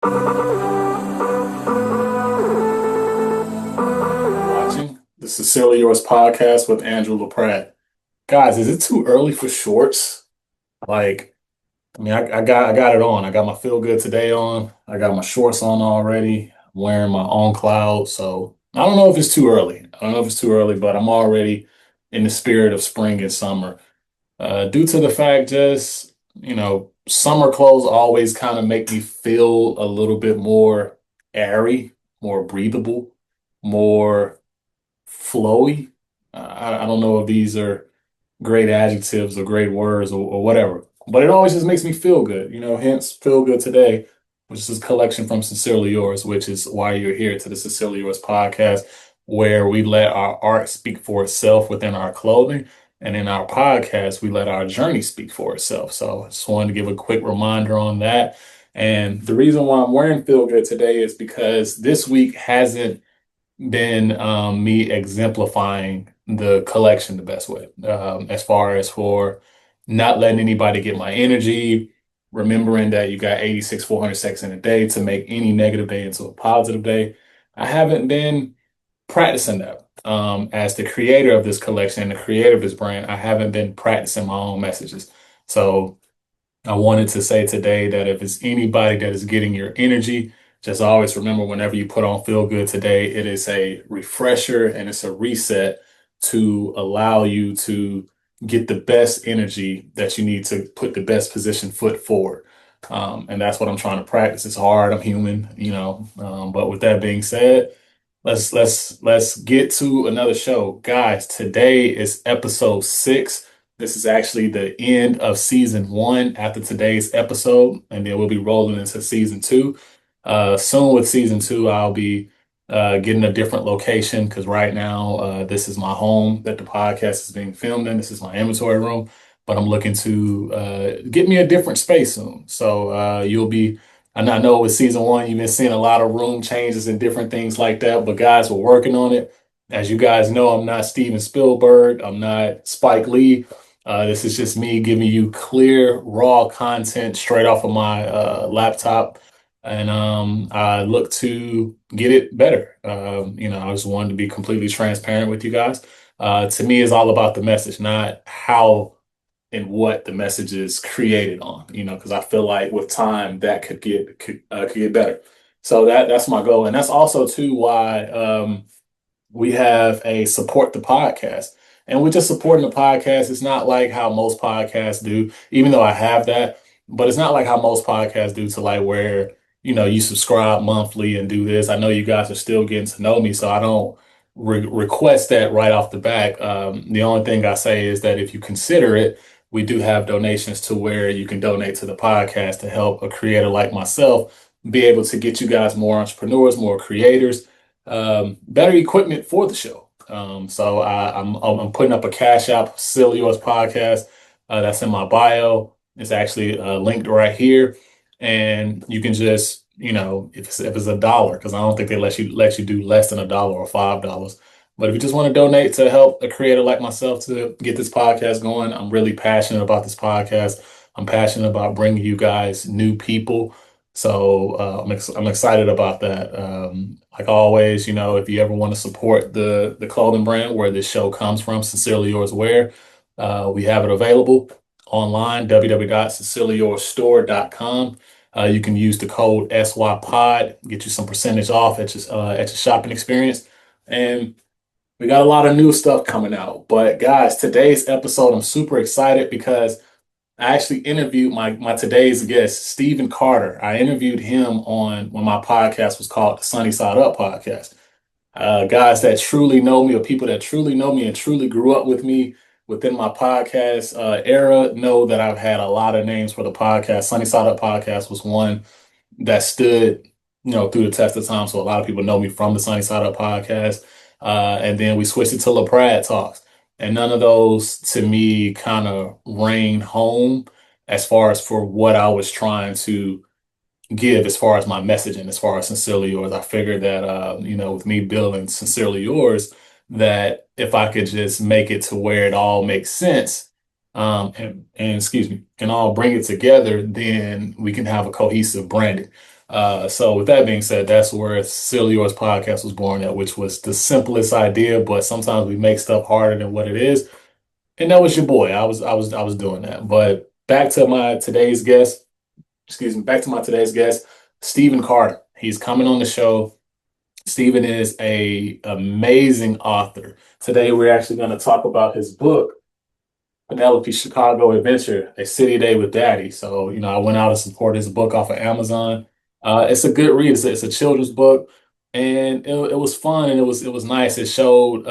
Watching the Sincerely Yours podcast with Andrew LaPratt. Guys, is it too early for shorts? Like, I got it on. I got my Feel Good Today on. I got my shorts on already. I'm wearing my own cloud. So I don't know if it's too early. I don't know if it's too early, but I'm already in the spirit of spring and summer. Due to the fact just, summer clothes always kind of make me feel a little bit more airy, more breathable, more flowy. I don't know if these are great adjectives or great words or whatever, but it always just makes me feel good, hence Feel Good Today, which is a collection from Sincerely Yours, which is why you're here to the Sincerely Yours podcast, where we let our art speak for itself within our clothing. And in our podcast, we let our journey speak for itself. So I just wanted to give a quick reminder on that. And the reason why I'm wearing Feel Good today is because this week hasn't been me exemplifying the collection the best way, as far as for not letting anybody get my energy, remembering that you got 86 400 seconds in a day to make any negative day into a positive day. I haven't been practicing that. As the creator of this collection and the creator of this brand, I haven't been practicing my own messages. So I wanted to say today that if it's anybody that is getting your energy, just always remember whenever you put on Feel Good Today, it is a refresher and it's a reset to allow you to get the best energy that you need to put the best position foot forward. And that's what I'm trying to practice. It's hard. I'm human, but with that being said, let's get to another show. Guys, today is episode 6. This is actually the end of season 1 after today's episode, and then we'll be rolling into season 2. Soon with season 2, I'll be getting a different location because right now this is my home that the podcast is being filmed in. This is my inventory room, but I'm looking to get me a different space soon. So you'll be and I know with season 1, you've been seeing a lot of room changes and different things like that, but guys, we're working on it. As you guys know, I'm not Steven Spielberg. I'm not Spike Lee. This is just me giving you clear, raw content straight off of my laptop. And I look to get it better. I just wanted to be completely transparent with you guys. To me, it's all about the message, not how and what the message is created on, because I feel like with time that could get better. So that's my goal, and that's also too why we have a support the podcast. And we're just supporting the podcast. It's not like how most podcasts do, even though I have that, but it's not like how most podcasts do to like where, you subscribe monthly and do this. I know you guys are still getting to know me, so I don't request that right off the back. The only thing I say is that if you consider it, we do have donations to where you can donate to the podcast to help a creator like myself be able to get you guys more entrepreneurs, more creators, better equipment for the show. So I'm putting up a Cash App, Still Yours podcast. That's in my bio. It's actually linked right here, and you can just if it's a dollar, because I don't think they let you do less than a dollar or $5. But if you just want to donate to help a creator like myself to get this podcast going, I'm really passionate about this podcast. I'm passionate about bringing you guys new people. So I'm excited about that. Like always, if you ever want to support the clothing brand where this show comes from, Sincerely Yours Wear, we have it available online, www.sincerelyyourstore.com. You can use the code SYPOD, get you some percentage off at your shopping experience. And we got a lot of new stuff coming out. But guys, today's episode, I'm super excited because I actually interviewed my today's guest, Stephen Carter. I interviewed him on when my podcast was called the Sunny Side Up podcast. Guys that truly know me, or people that truly know me and truly grew up with me within my podcast era, know that I've had a lot of names for the podcast. Sunny Side Up podcast was one that stood, through the test of time. So a lot of people know me from the Sunny Side Up podcast. And then we switched it to LaPrad Talks. And none of those to me kind of rang home as far as for what I was trying to give as far as my messaging, as far as Sincerely Yours. I figured that, with me building Sincerely Yours, that if I could just make it to where it all makes sense, and excuse me, can all bring it together, then we can have a cohesive branding. So with that being said, that's where Still Yours podcast was born at, which was the simplest idea, but sometimes we make stuff harder than what it is. And that was your boy. I was doing that. But back to my today's guest, excuse me, back to my today's guest, Stephen Carter. He's coming on the show. Stephen is a amazing author. Today we're actually going to talk about his book, Penelope Chicago Adventure, A City Day with Daddy. So, I went out and supported his book off of Amazon. It's a good read. It's a children's book, and it was fun and it was nice. It showed,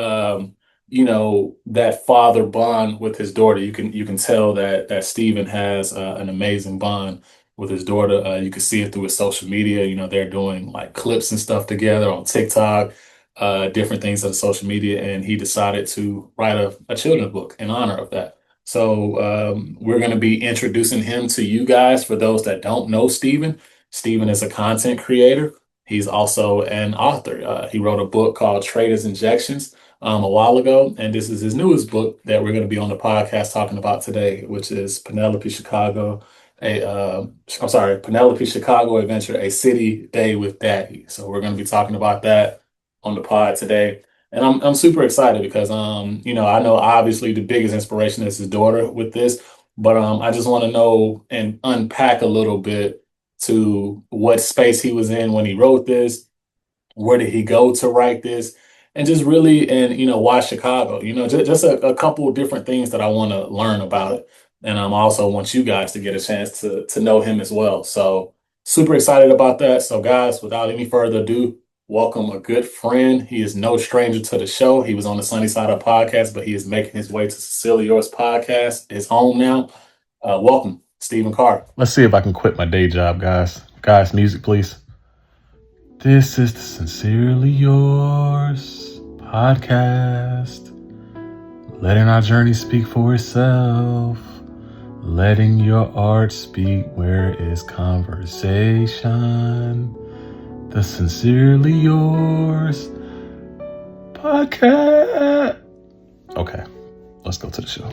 that father bond with his daughter. You can tell that Stephen has an amazing bond with his daughter. You can see it through his social media. They're doing like clips and stuff together on TikTok, different things on social media, and he decided to write a children's book in honor of that. So we're going to be introducing him to you guys. For those that don't know Stephen, Stephen is a content creator. He's also an author. He wrote a book called Traders Injections a while ago, and this is his newest book that we're going to be on the podcast talking about today, which is Penelope Chicago. I'm sorry, Penelope Chicago Adventure, A City Day with Daddy. So we're going to be talking about that on the pod today. And I'm super excited because I know obviously the biggest inspiration is his daughter with this, but I just want to know and unpack a little bit to what space he was in when he wrote this, where did he go to write this, and just really, and why Chicago? Just a couple of different things that I want to learn about it, and also want you guys to get a chance to know him as well. So super excited about that. So guys, without any further ado, welcome a good friend. He is no stranger to the show. He was on the Sunny Side Up podcast, but he is making his way to Cecilia Yours podcast, his home now. Welcome, Stephen Carr. Let's see if I can quit my day job, guys. Guys, music, please. This is the Sincerely Yours podcast. Letting our journey speak for itself. Letting your art speak where is conversation. The Sincerely Yours podcast. Okay, let's go to the show.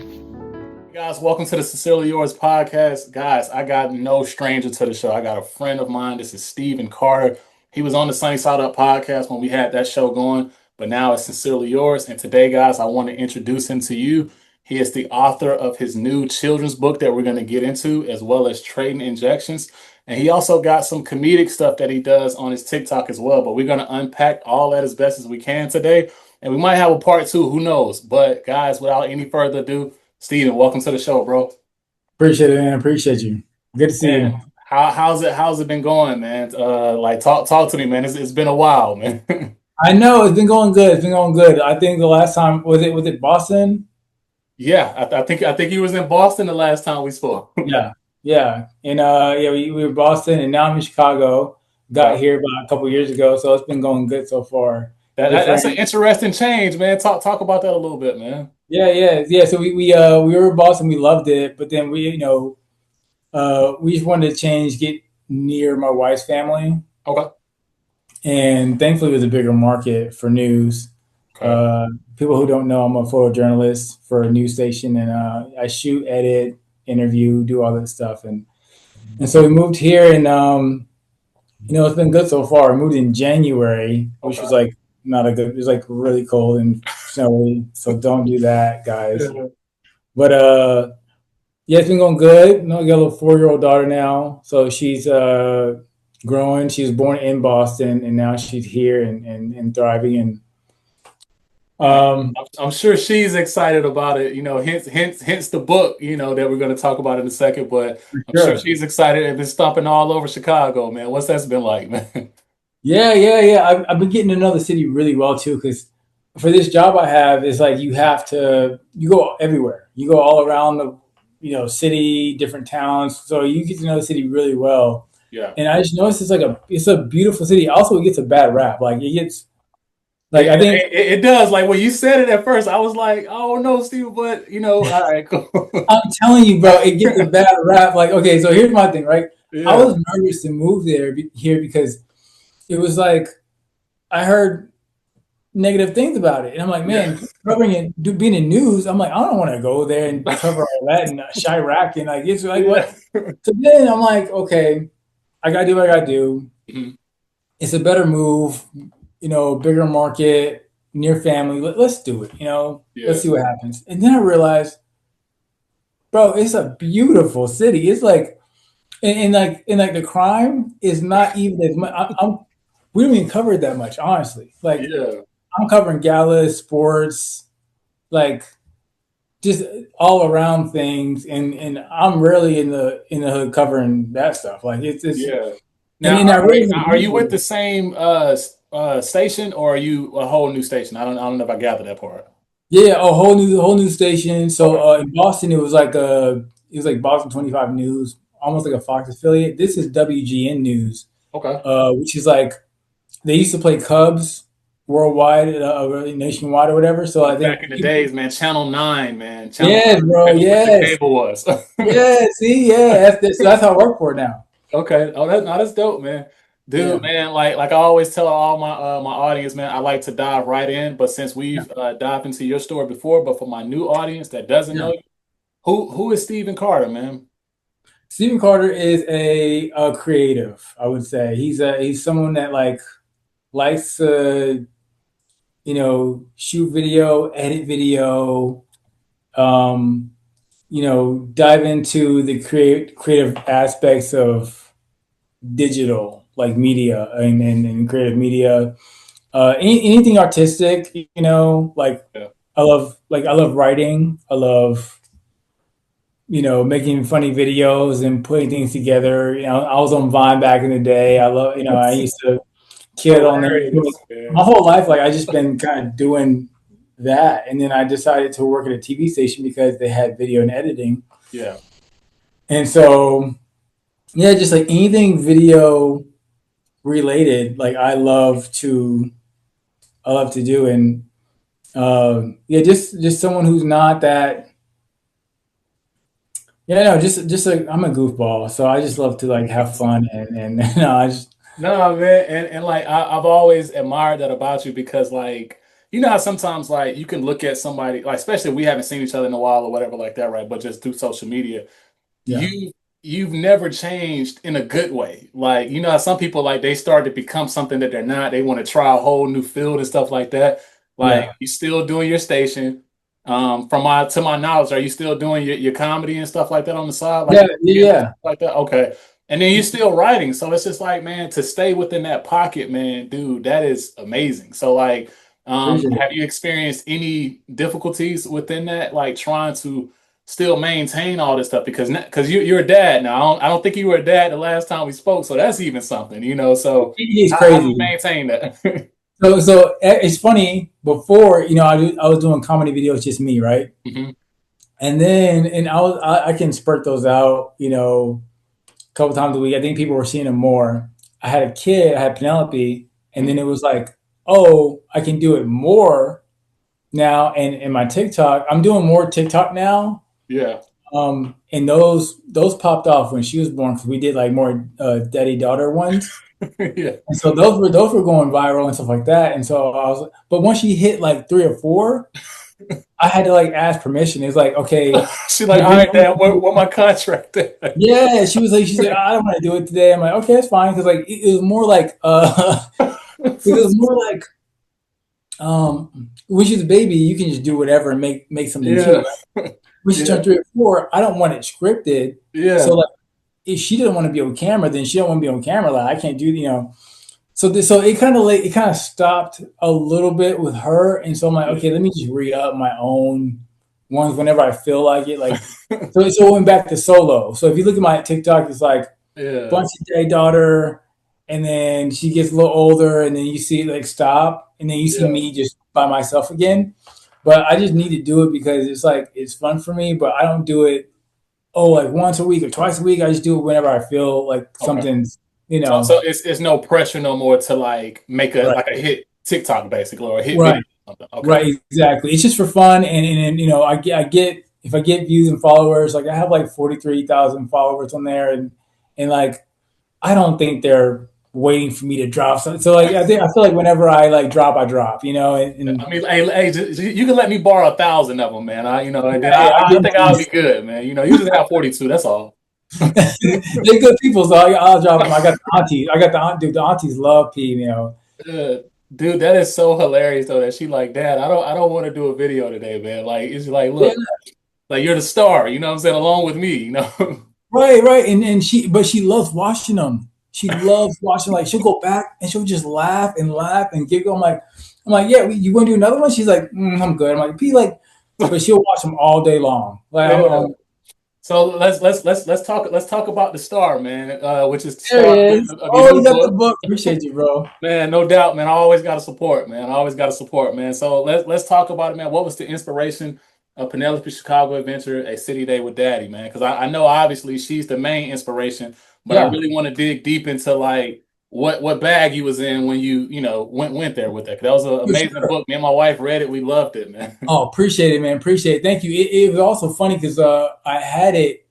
Guys, welcome to the Sincerely Yours podcast. Guys, I got no stranger to the show. I got a friend of mine. This is Stephen Carter. He was on the Sunny Side Up podcast when we had that show going, but now it's Sincerely Yours. And today, guys, I want to introduce him to you. He is the author of his new children's book that we're going to get into, as well as Trading Injections. And he also got some comedic stuff that he does on his TikTok as well. But we're going to unpack all that as best as we can today. And we might have a part two, who knows? But guys, without any further ado, Steven, welcome to the show, bro. Appreciate it, man. Appreciate you. Good to see you. How's it been going, man? Like talk to me, man. It's been a while, man. I know it's been going good. It's been going good. I think the last time was it Boston? Yeah, I think he was in Boston the last time we spoke. Yeah, and we were in Boston, and now I'm in Chicago. Got here about a couple years ago, so it's been going good so far. That's an interesting change, man. Talk about that a little bit, man. Yeah. So we were in Boston. We loved it, but then we just wanted to change, get near my wife's family. Okay. And thankfully, it was a bigger market for news. Okay. People who don't know, I'm a photojournalist for a news station, and I shoot, edit, interview, do all that stuff. And so we moved here, and it's been good so far. I moved in January, which was like not a good. It was like really cold and snowy, so don't do that, guys. But yeah, it's been going good. I got a little 4-year-old daughter now, so she's growing. She was born in Boston, and now she's here and thriving. And I'm sure she's excited about it. Hence the book. That we're going to talk about in a second. But I'm sure she's excited and been stomping all over Chicago, man. What's that been like, man? Yeah. I've been getting to know the city really well too, because for this job I have, it's like you go everywhere. You go all around the city, different towns, so you get to know the city really well. Yeah. And I just noticed it's a beautiful city. Also, it gets a bad rap. Like it gets, like I think it does. Like when you said it at first, I was like, "Oh no, Steve," but all right, cool. I'm telling you, bro, it gets a bad rap. Like, okay, so here's my thing, right? Yeah. I was nervous to move here because it was like I heard negative things about it, and I'm like, man, covering it, being in news, I'm like, I don't want to go there and cover all that and Chirac and like it's like what. So then I'm like, okay, I gotta do what I gotta do. Mhm. It's a better move, bigger market, near family. Let's do it. Let's Yeah. see what happens. And then I realized, bro, it's a beautiful city. It's like, and like the crime is not even as much. We don't even cover it that much, honestly. Like Yeah. I'm covering galas, sports, like just all around things, and I'm rarely in the hood covering that stuff. Like it's Yeah. and Now, then I wait, really like are you with people. the same station or are you a whole new station? I don't know if I gathered that part. Yeah, a whole new station. So Okay. in Boston, it was like Boston 25 News, almost like a Fox affiliate. This is WGN News, Okay. which is like they used to play Cubs worldwide, nationwide or whatever. So I Back think in the people, days, man, Channel 9, man. Channel yes, 9 bro, was what your yes, cable was. yes. See, yeah, so that's how I work for it now. Okay. Oh, that's dope, man. Yeah, Dude, man, like I always tell all my audience, man, I like to dive right in. But since yeah, we've dived into your story before, but for my new audience that doesn't yeah. know you, who is Stephen Carter, man? Stephen Carter is a creative. I would say he's someone that like likes to shoot video, edit video, um, dive into the creative aspects of digital, like media and creative media. Anything artistic, like Yeah. I love writing. I love making funny videos and putting things together. I was on Vine back in the day. I used to kid on there. Hilarious, My man. whole life, like I just been kind of doing that, and then I decided to work at a TV station because they had video and editing, Yeah. and so yeah, just like anything video related, like I love to do, and yeah, just someone who's not that. Yeah, no, just like I'm a goofball, so I just love to like have fun and I just No, man, and like I've always admired that about you because like you know how sometimes like you can look at somebody like especially if we haven't seen each other in a while or whatever like that, right? But just through social media, yeah you've never changed in a good way. Like you know how some people like they start to become something that they're not. They want to try a whole new field and stuff like that. Like yeah you still doing your station. From my to my knowledge, are you still doing your comedy and stuff like that on the side, like yeah your skits and yeah stuff like that? Okay. And then you're still writing. So it's just like, man, to stay within that pocket, man, dude, that is amazing. So like, appreciate it. have you experienced any difficulties within that, like trying to still maintain all this stuff? Because you're a dad now. I don't think you were a dad the last time we spoke, so that's even something, you know. So It's how do you crazy. maintain that? So it's funny. Before, I was doing comedy videos, just me, right? hmm And then, and I can spurt those out, a couple times a week. I think people were seeing them more. I had a kid, I had Penelope, and then it was like, oh, I can do it more now. And in my TikTok, I'm doing more TikTok now. Yeah. And those popped off when she was born because we did like more daddy daughter ones. Yeah. And so those were going viral and stuff like that. And so but once she hit like 3 or 4, I had to like ask permission. It's like, okay, She's can like, I all bring right, Dad, what my contract at? yeah, she's like, I don't want to do it today. I'm like, okay, it's fine. Cause like it was more like it was more like when she's a baby, you can just do whatever and make something cute, Yeah. right? When she Yeah. turned 3 or 4, I don't want it scripted. So Yeah. like if she doesn't want to be on camera, then she don't want to be on camera. Like I can't do. So it kind of stopped a little bit with her, and so I'm like, Yeah. okay, let me just read up my own ones whenever I feel like it. Like so it went back to solo. So if you look at my TikTok, it's like Yeah. bunch of day daughter, and then she gets a little older, and then you see it like stop, and then you see Yeah. me just by myself again. But I just need to do it because it's like it's fun for me. But I don't do it like once a week or twice a week. I just do it whenever I feel like Okay. something's So it's no pressure no more to like make a right, like a hit TikTok basically or a hit video right. or something. Okay. Right, exactly. It's just for fun, and I get if I get views and followers, like I have like 43,000 followers on there, and like I don't think they're waiting for me to drop something. So like I feel like whenever I like drop, I drop, and I mean, hey, you can let me borrow 1,000 of them, man. And then hey, I I get think I'll be these. good, man. You just have 42. That's all. They're good people, so I'll drop them. I got the aunties. I got the aunt. Dude, the aunties love P. You know. Uh, Dude, that is so hilarious though that she like, Dad, I don't want to do a video today, man. Like it's like, Yeah. look, like you're the star, you know what I'm saying, along with me, you know. Right, right. And she loves watching them. She loves watching. Like she'll go back and she'll just laugh and giggle. I'm like, yeah. You want to do another one? She's like, I'm good. I'm like, P, like, but she'll watch them all day long. Like, Yeah. So let's talk about the star, man, which is the there star he is. of your Oh, new you got the book. book. Appreciate you, bro. Man, no doubt, man. I always got to support, man. I always got to support, man. So let's talk about it, man. What was the inspiration of Penelope Chicago Adventure, A City Day with Daddy, man? Because I know obviously she's the main inspiration, but I Yeah, really want to dig deep into like what bag you was in when you went there with that. 'Cause that was an for amazing sure. book. Me and my wife read it. We loved it, man. Oh, appreciate it, man. Appreciate it. Thank you. It was also funny because I had it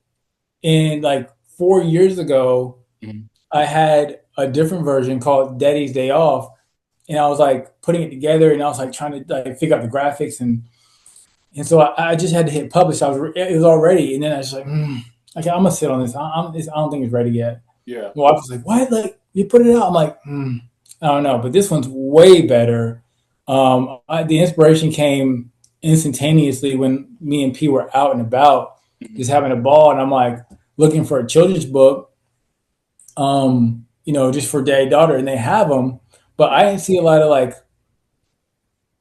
in like 4 years ago. Mhm. I had a different version called Daddy's Day Off, and I was like putting it together, and I was like trying to like figure out the graphics, and so I just had to hit publish. It was already, and then I was like, okay, I'm gonna sit on this. I don't think it's ready yet. Yeah. My wife was like, what? Like you put it out? I'm like, I don't know, but this one's way better. The inspiration came instantaneously when me and P were out and about, Mhm. just having a ball, and I'm like looking for a children's book, just for daddy daughter, and they have them, but I didn't see a lot of like,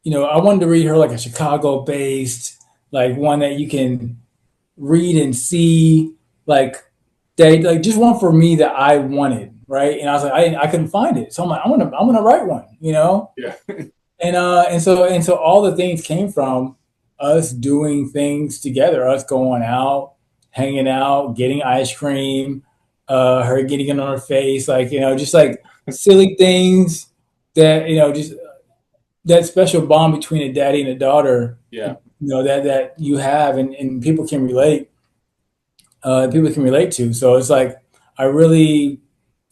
I wanted to read her like a Chicago based, like one that you can read and see, like they like just one for me that I wanted, right? And I was like, I couldn't find it, so I'm like, I'm gonna write one. Yeah. And so all the things came from us doing things together, us going out, hanging out, getting ice cream, her getting it on her face, like just like silly things that just that special bond between a daddy and a daughter, Yeah. that you have, and people can relate to. So it's like I really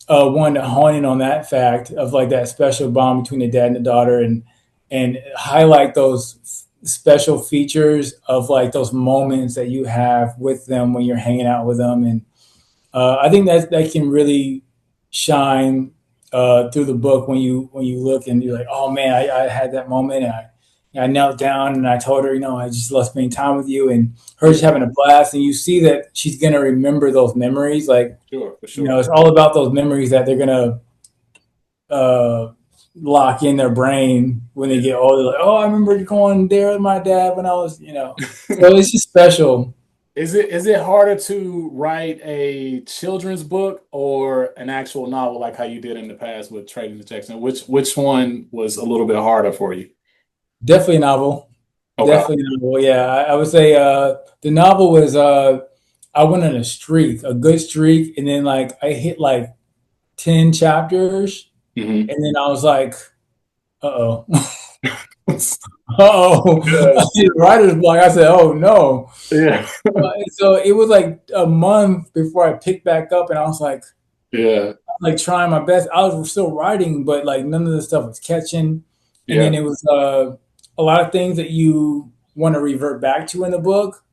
wanted to hone in on that fact of like that special bond between the dad and the daughter, and highlight those special features of like those moments that you have with them when you're hanging out with them. And I think that can really shine through the book when you look and you're like, oh man, I had that moment, and I knelt down and I told her, I just love spending time with you, and her just Yeah. having a blast. And you see that she's gonna remember those memories. Like, Sure, for sure. it's all about those memories that they're gonna uh, lock in their brain when they Yeah. get older. Like, oh, I remember going there with my dad when I was. So it's just special. Is it harder to write a children's book or an actual novel like how you did in the past with Trading the Jackson? Which one was a little bit harder for you? Definitely a novel. Okay. Definitely a novel. Yeah, I would say the novel was I went on a streak, a good streak, and then like I hit like 10 chapters, Hmm. and then I was like, uh oh, uh oh, Yeah. I hit writer's block. I said, oh no. Yeah. So it was like a month before I picked back up, and I was Yeah. like trying my best. I was still writing, but like none of the stuff was catching. And Yeah. then it was a lot of things that you want to revert back to in the book,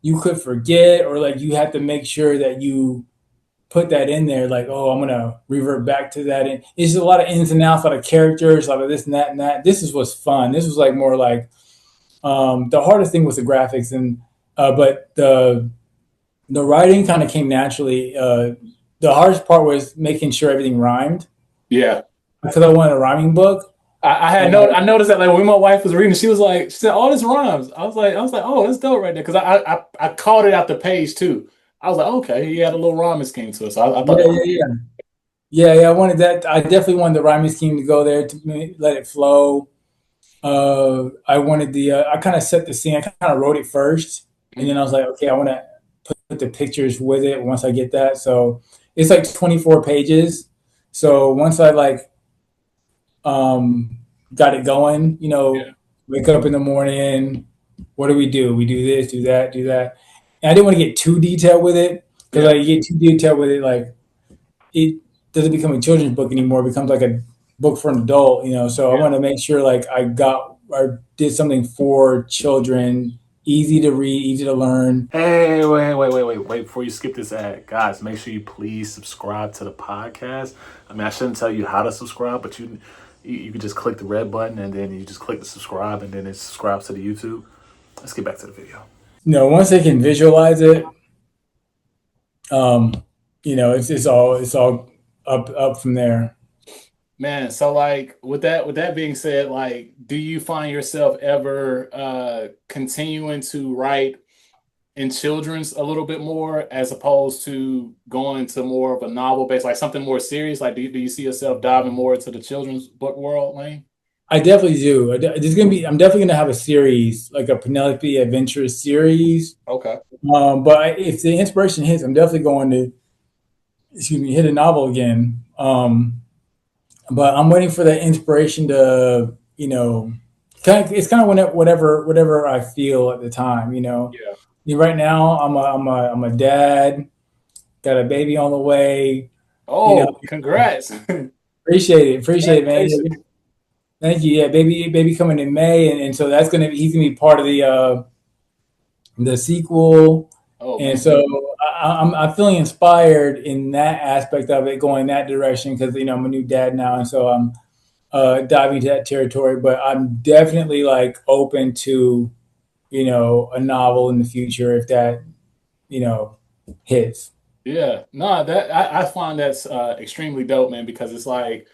you could forget, or like you have to make sure that you put that in there. Like, oh, I'm gonna revert back to that. And it's just a lot of ins and outs, a lot of characters, a lot of this and that and that. This was fun. This was like more like the hardest thing was the graphics, and but the writing kind of came naturally. The hardest part was making sure everything rhymed Yeah. because I wanted a rhyming book. I noticed that like when my wife was reading, she said, "Oh, this rhymes." I was like, "Oh, that's dope right there." Because I caught it out the page too. I was like, "Okay, he had a little rhyming scheme to it." So I thought Yeah, that was yeah, yeah, yeah. I wanted that. I definitely wanted the rhyming scheme to go there to let it flow. I wanted I kind of set the scene. I kind of wrote it first, and Mhm. then I was like, okay, I want to put the pictures with it once I get that. So it's like 24 pages. So once I like um, got it going, Yeah, wake up in the morning. What do? We do this, do that, do that. And I didn't want to get too detailed with it because yeah, like you get too detailed with it, like it doesn't become a children's book anymore. It becomes like a book for an adult. So I yeah, want to make sure like I did something for children, easy to read, easy to learn. Hey, wait! Before you skip this ad, guys, make sure you please subscribe to the podcast. I mean, I shouldn't tell you how to subscribe, but you can just click the red button and then you just click the subscribe and then it subscribes to the YouTube. Let's get back to the video. Once they can visualize it, um, it's all up from there. Man, so like with that being said, like do you find yourself ever continuing to write in children's a little bit more as opposed to going to more of a novel based, like something more serious? Like do you see yourself diving more into the children's book world, Lane? I definitely do. There's gonna be. I'm definitely gonna have a series, like a Penelope Adventures series. Okay. But if the inspiration hits, I'm definitely going to, excuse me, hit a novel again. But I'm waiting for that inspiration to, it's kind of whatever I feel at the time. Yeah. Right now I'm a dad, got a baby on the way. You know, Oh, congrats. appreciate it, man. Congratulations. Thank you. Yeah, baby coming in May, and so he's gonna be part of the sequel, Oh and man. so I'm feeling inspired in that aspect of it, going that direction because I'm a new dad now, and so I'm diving into that territory. But I'm definitely like open to a novel in the future if that you know hits. Yeah. No, that I find that's extremely dope, man, because it's like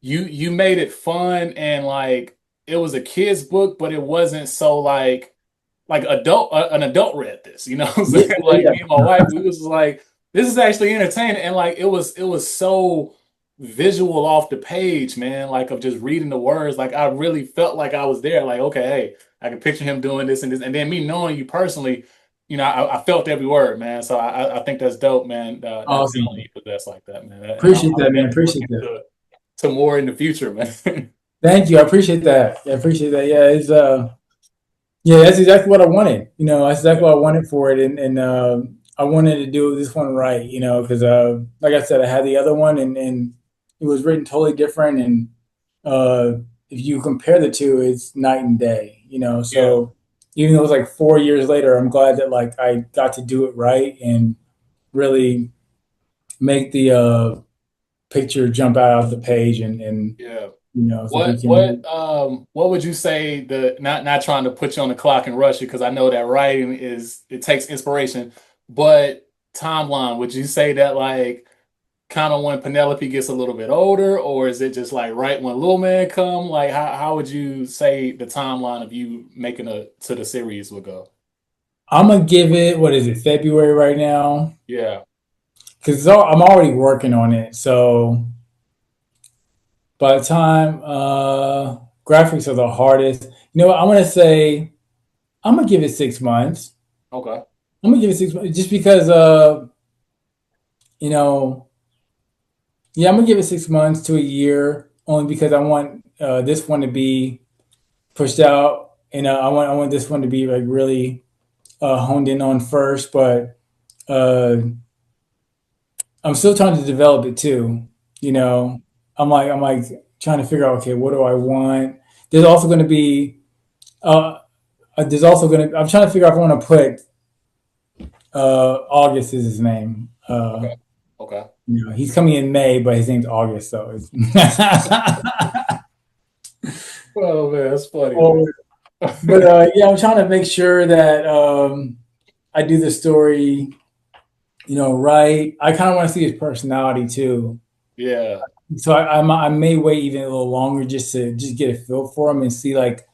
you made it fun and like it was a kid's book, but it wasn't so like an adult read this, you know what I'm Yeah, saying? Like yeah, me and my wife, we was like, this is actually entertaining. And like it was so visual off the page, man, like of just reading the words. Like I really felt like I was there, like, okay, hey, I can picture him doing this and this. And then me knowing you personally, I felt every word, man. So I think that's dope, man. That talent awesome. you possess like that, man. And I'm, Appreciate I'm that, man. definitely Appreciate looking that. to more in the future, man. Thank you. I appreciate that. I appreciate that. Yeah, it's yeah, that's exactly what I wanted. That's exactly what I wanted for it, and I wanted to do this one right. Because like I said, I had the other one, and it was written totally different. And uh, if you compare the two, it's night and day. Yeah, So even though it was like 4 years later, I'm glad that like I got to do it right and really make the picture jump out of the page, and yeah. so we What can. what um what would you say, the not trying to put you on the clock and rush you because I know that writing it takes inspiration, but timeline, would you say that like kind of when Penelope gets a little bit older, or is it just like right when little man come? Like how would you say the timeline of you making a to the series would go? I'm gonna give it, what is it, February right now? Yeah. Because I'm already working on it. So by the time graphics are the hardest, I'm gonna say I'm gonna give it 6 months. Okay. I'm gonna give it 6 months just because you know, yeah, I'm gonna give it 6 months to a year only because I want this one to be pushed out. I want this one to be like really honed in on first, but uh, I'm still trying to develop it too. You Okay. know, I'm like trying to figure out, okay, what do I want? There's also going to be uh I'm trying to figure out if I want to put August is his name. Okay. Okay. He's coming in May, but his name's August, so it's Oh man, that's funny, man. oh, but yeah, I'm trying to make sure that I do the story, right. I kind of want to see his personality too. Yeah. So I may wait even a little longer just to just get a feel for him and see like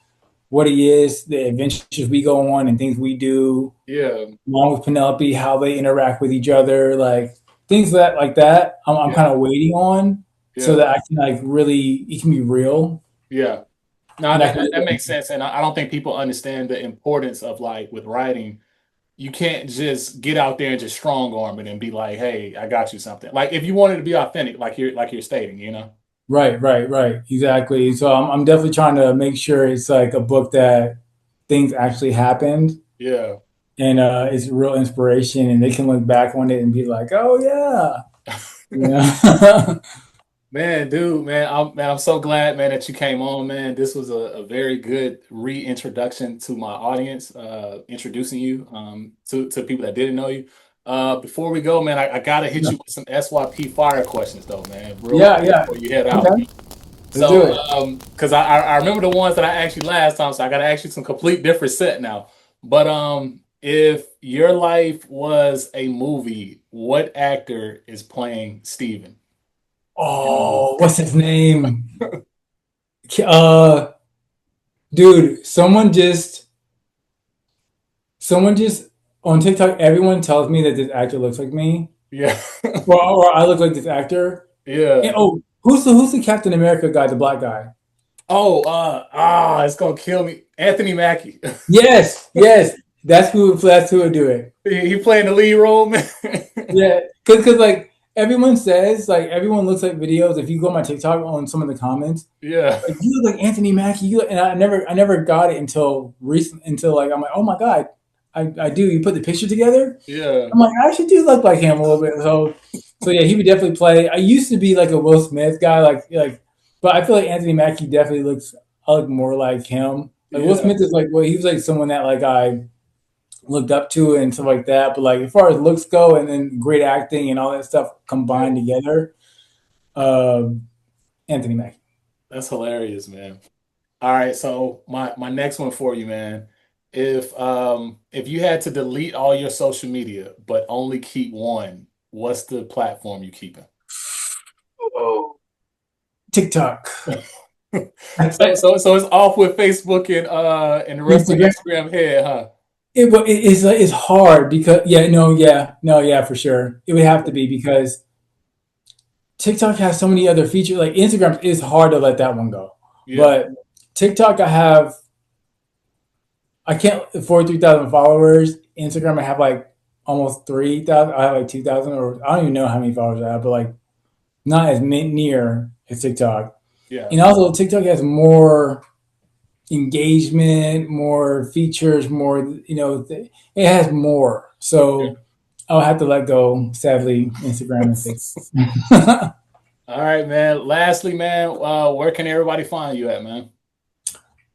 what he is, the adventures we go on and things we do, Yeah. along with Penelope, how they interact with each other, like things that. I'm Yeah. kind of waiting on so Yeah. that I can like really it can be real Yeah. No, and I that, can that that really, makes sense, and I don't think people understand the importance of like with writing. You can't just get out there and just strong arm it and be like, "Hey, I got you something." Like if you wanted to be authentic, like you're stating, you know. right, exactly. So I'm definitely trying to make sure it's like a book that things actually happened Yeah. and it's real inspiration and they can look back on it and be like, oh yeah, you know. Man, dude, man, I'm so glad, man, that you came on, man. This was a very good reintroduction to my audience, introducing you to people that didn't know you. Before we go, man, I gotta hit Yeah, you with some SYP fire questions, though, man, real yeah, quick yeah. before you head out. Okay, let's do So, it. because I remember the ones that I asked you last time, so I gotta ask you some complete different set now. But if your life was a movie, what actor is playing Steven in the movie? Oh, what's his name? Uh, dude, someone just on TikTok. Everyone tells me that this actor looks like me, Yeah. or I look like this actor. And, Yeah. oh, who's the Captain America guy, the black guy? Oh, it's gonna kill me. Anthony Mackie. Yes, yes, that's who would do it. He playing the lead role, man. Yeah, because like everyone says, like everyone looks at videos. If you go on my TikTok on some of the comments, Yeah. like you look like Anthony Mackie. And I never got it until recent, until like I'm like, oh my god, I do. You put the picture together. Yeah. I'm like, I actually do look like him a little bit. So yeah, he would definitely play. I used to be like a Will Smith guy, but I feel like Anthony Mackie definitely looks. I look more like him. Like Will Yeah. Smith is like, well, he was like someone that like I looked up to and stuff like that. But like as far as looks go, and then great acting and all that stuff Yeah. combined together, um, Anthony Mackie. That's hilarious, man. All right, so my next one for you, man. If you had to delete all your social media but only keep one, what's the platform you keeping? Oh, TikTok, So it's off with Facebook and the rest of Instagram. Instagram head, huh? It's hard because yeah, for sure. It would have to be because TikTok has so many other features. Like Instagram is hard to let that one go, Yeah, but TikTok I can't 43,000 followers. Instagram I have like almost 3,000. I have like 2,000, or I don't even know how many followers I have, but like not as near as TikTok. yeah, And also TikTok has more engagement, more features, more it has more. yeah. So I'll have to let go, sadly, Instagram and Facebook. All right, man. Lastly, man, where can everybody find you at, man?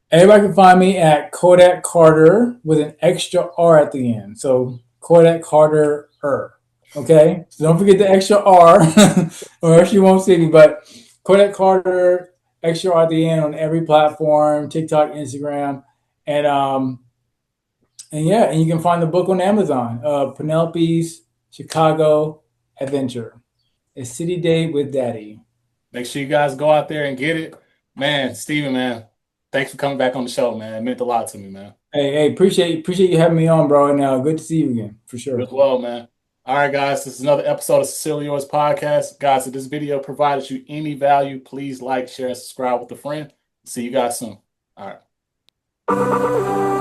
Everybody can find me at Kodak Carter with an extra R at the end. So Kodak Carter. Okay? So don't forget the extra R, or else you won't see me. But Kodak Carter, extra R at the end on every platform, TikTok, Instagram. And yeah, and you can find the book on Amazon. Penelope's Chicago Adventure. A city day with daddy. Make sure you guys go out there and get it. Man, Steven, man, thanks for coming back on the show, man. It meant a lot to me, man. Hey, appreciate you having me on, bro. And good to see you again, for You as sure. well, man. All right, guys, this is another episode of Sincerely Yours podcast. Guys, if this video provided you any value, please like, share, and subscribe with a friend. See you guys soon. All right.